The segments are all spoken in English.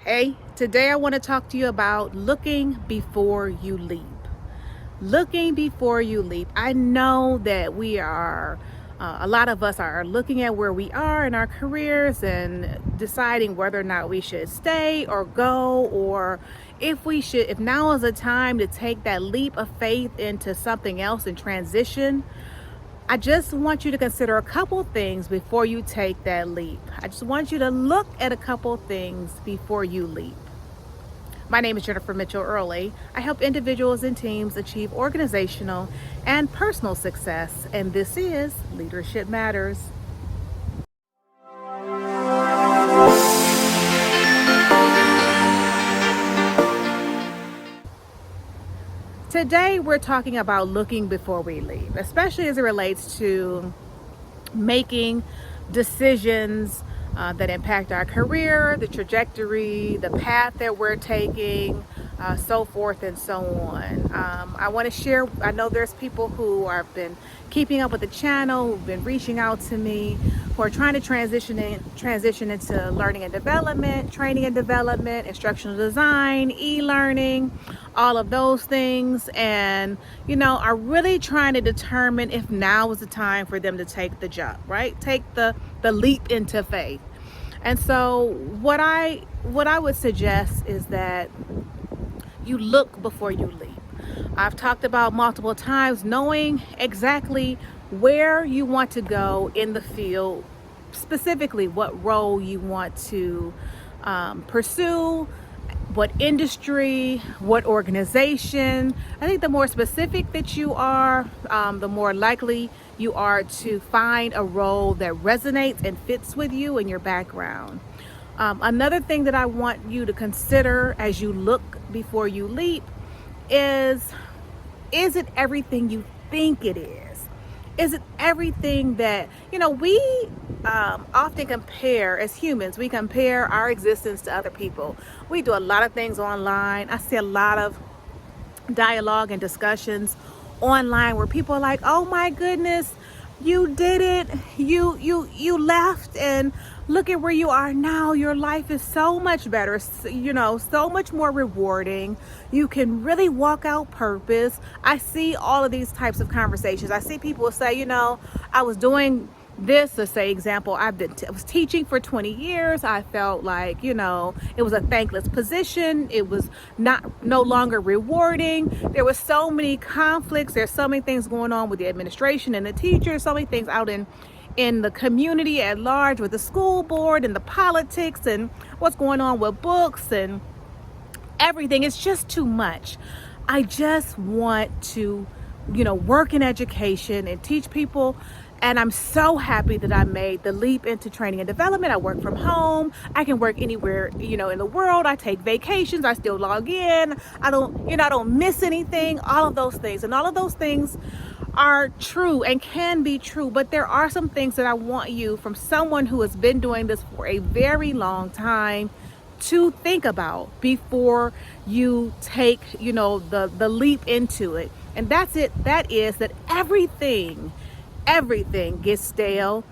Hey, today I want to talk to you about looking before you leap. Looking before you leap. I know that a lot of us are looking at where we are in our careers and deciding whether or not we should stay or go, or if now is a time to take that leap of faith into something else and transition. I just want you to consider a couple things before you take that leap. I just want you to look at a couple things before you leap. My name is Jennifer Mitchell Early. I help individuals and teams achieve organizational and personal success, and this is Leadership Matters. Today, we're talking about looking before we leap, especially as it relates to making decisions that impact our career, the trajectory, the path that we're taking, so forth and so on. I want to share, I know there's people who have been keeping up with the channel, who've been reaching out to me, who are trying to transition into learning and development, training and development, instructional design, e-learning, all of those things, and are really trying to determine if now is the time for them to take the jump, right? Take the leap into faith. And so what I would suggest is that you look before you leap. I've talked about multiple times knowing exactly where you want to go in the field, specifically what role you want to pursue, what industry, what organization. I think the more specific that you are, the more likely you are to find a role that resonates and fits with you and your background. Another thing that I want you to consider as you look before you leap is it everything you think it is? Is it everything that, we often compare as humans, we compare our existence to other people. We do a lot of things online. I see a lot of dialogue and discussions online where people are like, oh my goodness, you did it. You left and look at where you are now. Your life is so much better, so much more rewarding. You can really walk out purpose. I see all of these types of conversations. I see people say, I was doing this, let's say example, I was teaching for 20 years. I felt like, it was a thankless position. It was no longer rewarding. There was so many conflicts. There's so many things going on with the administration and the teachers, so many things out in the community at large with the school board and the politics and what's going on with books and everything. It's just too much. I just want to, work in education and teach people. And I'm so happy that I made the leap into training and development. I work from home. I can work anywhere, in the world. I take vacations. I still log in. I don't miss anything. All of those things. And all of those things are true and can be true. But there are some things that I want you, from someone who has been doing this for a very long time, to think about before you take, the leap into it. And that's it. That is that everything gets stale,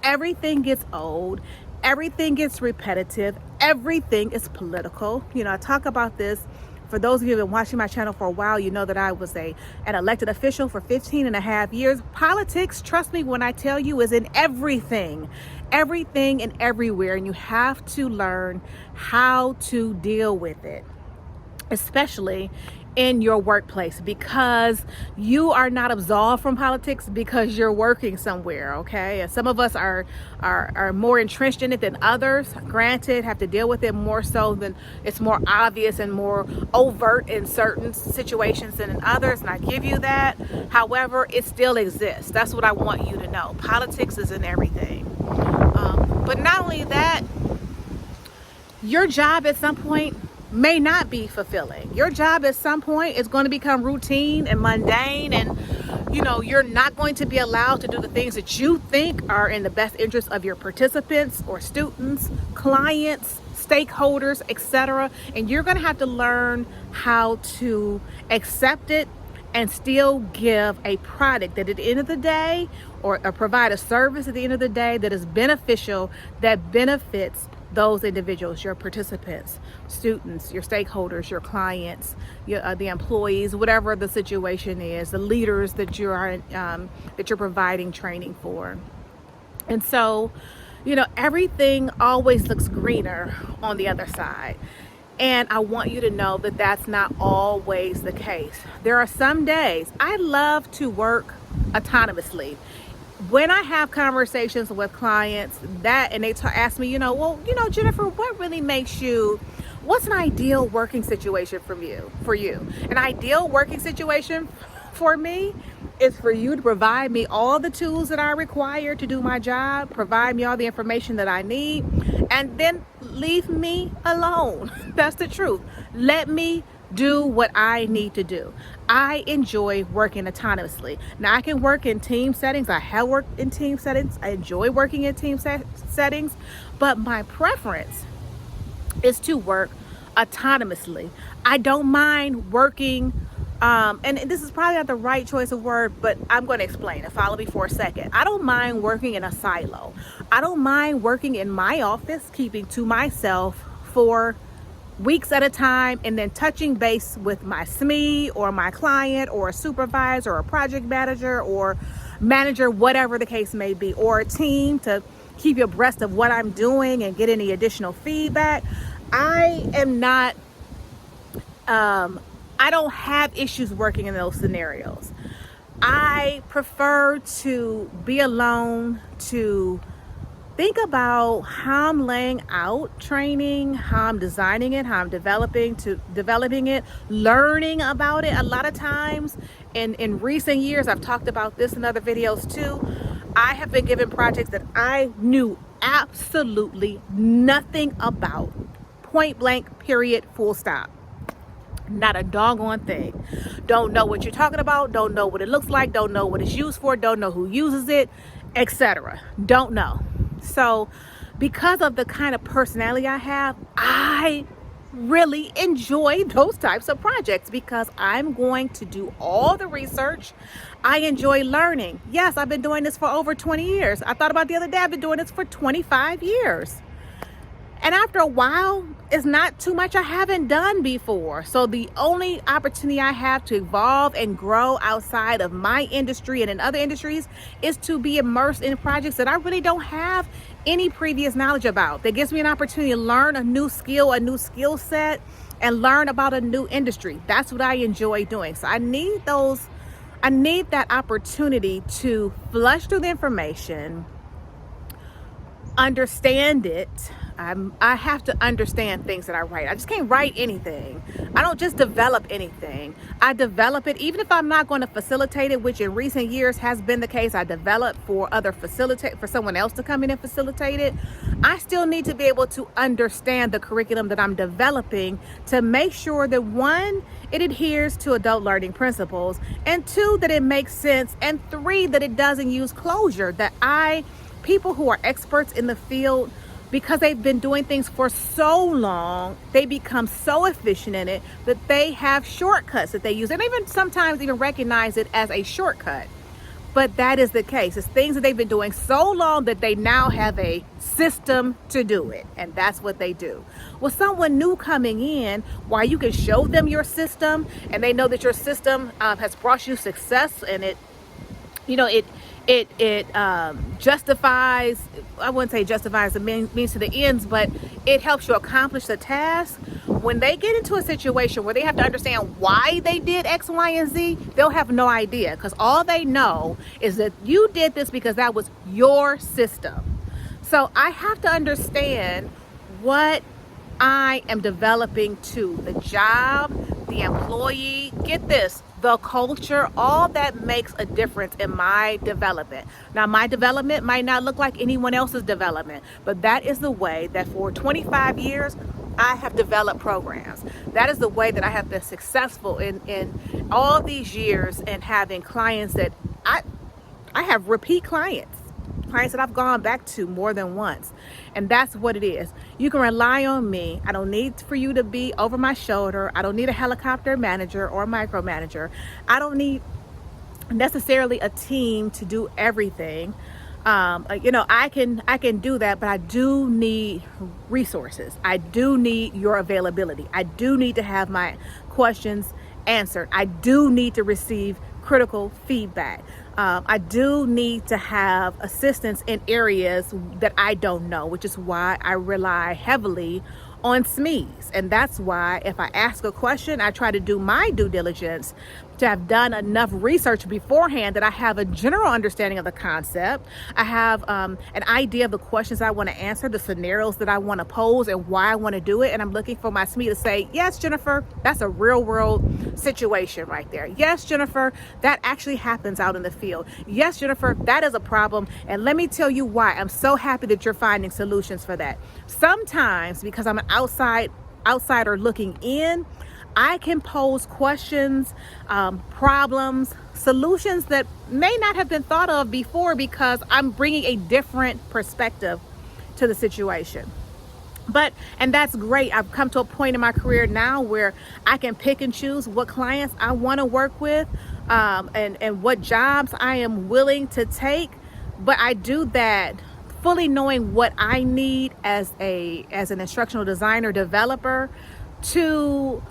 everything gets old, everything gets repetitive, everything is political. I talk about this. For those of you who have been watching my channel for a while, you know that I was an elected official for 15 and a half years. Politics, trust me when I tell you, is in everything and everywhere, and you have to learn how to deal with it, especially in your workplace, because you are not absolved from politics because you're working somewhere, okay? And some of us are more entrenched in it than others, granted, have to deal with it more so than it's more obvious and more overt in certain situations than in others, and I give you that. However, it still exists. That's what I want you to know. Politics is in everything. But not only that, your job at some point may not be fulfilling. Your job at some point is going to become routine and mundane, and you're not going to be allowed to do the things that you think are in the best interest of your participants or students, clients, stakeholders, etc. And you're going to have to learn how to accept it and still give a product that at the end of the day, or provide a service at the end of the day that is beneficial, that benefits those individuals, your participants, students, your stakeholders, your clients, the employees, whatever the situation is, the leaders that you're providing training for. And so, everything always looks greener on the other side. And I want you to know that that's not always the case. There are some days I love to work autonomously. When I have conversations with clients and they ask me, Jennifer, what's an ideal working situation for you? An ideal working situation for me is for you to provide me all the tools that I require to do my job, provide me all the information that I need, and then leave me alone. That's the truth. Let me do what I need to do. I enjoy working autonomously. Now, I can work in team settings. I have worked in team settings. I enjoy working in team settings, but my preference is to work autonomously. I don't mind working, and this is probably not the right choice of word, but I'm going to explain it. Follow me for a second. I don't mind working in a silo. I don't mind working in my office, keeping to myself for weeks at a time, and then touching base with my SME or my client or a supervisor or a project manager or manager, whatever the case may be, or a team to keep you abreast of what I'm doing and get any additional feedback. I don't have issues working in those scenarios. I prefer to be alone, to think about how I'm laying out training, how I'm designing it, how I'm developing it, learning about it. A lot of times in recent years, I've talked about this in other videos too, I have been given projects that I knew absolutely nothing about. Point blank, period, full stop. Not a doggone thing. Don't know what you're talking about, don't know what it looks like, don't know what it's used for, don't know who uses it, etc. Don't know. So because of the kind of personality I have, I really enjoy those types of projects because I'm going to do all the research. I enjoy learning. Yes, I've been doing this for over 20 years. I thought about the other day, I've been doing this for 25 years. And after a while, it's not too much I haven't done before. So the only opportunity I have to evolve and grow outside of my industry and in other industries is to be immersed in projects that I really don't have any previous knowledge about. That gives me an opportunity to learn a new skill, a new skill set, and learn about a new industry. That's what I enjoy doing. So I need that opportunity to flush through the information, understand it. I have to understand things that I write. I just can't write anything. I don't just develop anything. I develop it, even if I'm not going to facilitate it, which in recent years has been the case. I develop for someone else to come in and facilitate it. I still need to be able to understand the curriculum that I'm developing to make sure that one, it adheres to adult learning principles, and two, that it makes sense, and three, that it doesn't use closure, people who are experts in the field, because they've been doing things for so long, they become so efficient in it that they have shortcuts that they use. And even sometimes even recognize it as a shortcut. But that is the case. It's things that they've been doing so long that they now have a system to do it. And that's what they do. Well, someone new coming in, while you can show them your system and they know that your system has brought you success, and it justifies, I wouldn't say justifies the means to the ends, but it helps you accomplish the task. When they get into a situation where they have to understand why they did X, Y, and Z, they'll have no idea, because all they know is that you did this because that was your system. So I have to understand what I am developing to the job, the employee, get this, the culture, all that makes a difference in my development. Now, my development might not look like anyone else's development, but that is the way that for 25 years, I have developed programs. That is the way that I have been successful in all these years, and having clients that I have repeat clients that I've gone back to more than once. And that's what it is. You can rely on me. I don't need for you to be over my shoulder. I don't need a helicopter manager or a micromanager. I don't need necessarily a team to do everything. I can do that, but I do need resources. I do need your availability. I do need to have my questions answered. I do need to receive critical feedback. I do need to have assistance in areas that I don't know, which is why I rely heavily on SMEs. And that's why if I ask a question, I try to do my due diligence to have done enough research beforehand that I have a general understanding of the concept. I have an idea of the questions I want to answer, the scenarios that I want to pose, and why I want to do it. And I'm looking for my SME to say, yes, Jennifer, that's a real world situation right there. Yes, Jennifer, that actually happens out in the field. Yes, Jennifer, that is a problem. And let me tell you why. I'm so happy that you're finding solutions for that. Sometimes, because I'm an outsider looking in, I can pose questions, problems, solutions that may not have been thought of before because I'm bringing a different perspective to the situation. And that's great. I've come to a point in my career now where I can pick and choose what clients I want to work with, and what jobs I am willing to take. But I do that fully knowing what I need as an instructional designer developer to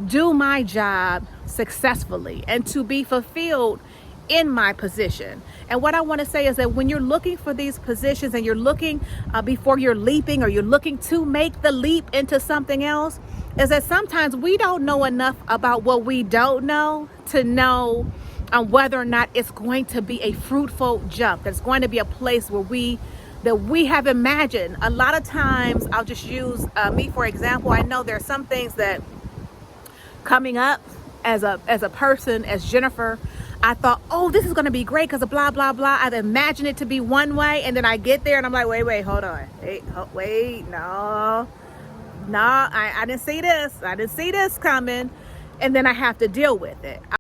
do my job successfully and to be fulfilled in my position. And what I want to say is that when you're looking for these positions and you're looking before you're leaping, or you're looking to make the leap into something else, is that sometimes we don't know enough about what we don't know to know whether or not it's going to be a fruitful jump. That's going to be a place where we have imagined. A lot of times, I'll just use me for example. I know there are some things that coming up as a person, as Jennifer, I thought, oh, this is going to be great because of blah, blah, blah. I've imagined it to be one way. And then I get there and I'm like, wait, hold on. Wait, no, I didn't see this. I didn't see this coming. And then I have to deal with it.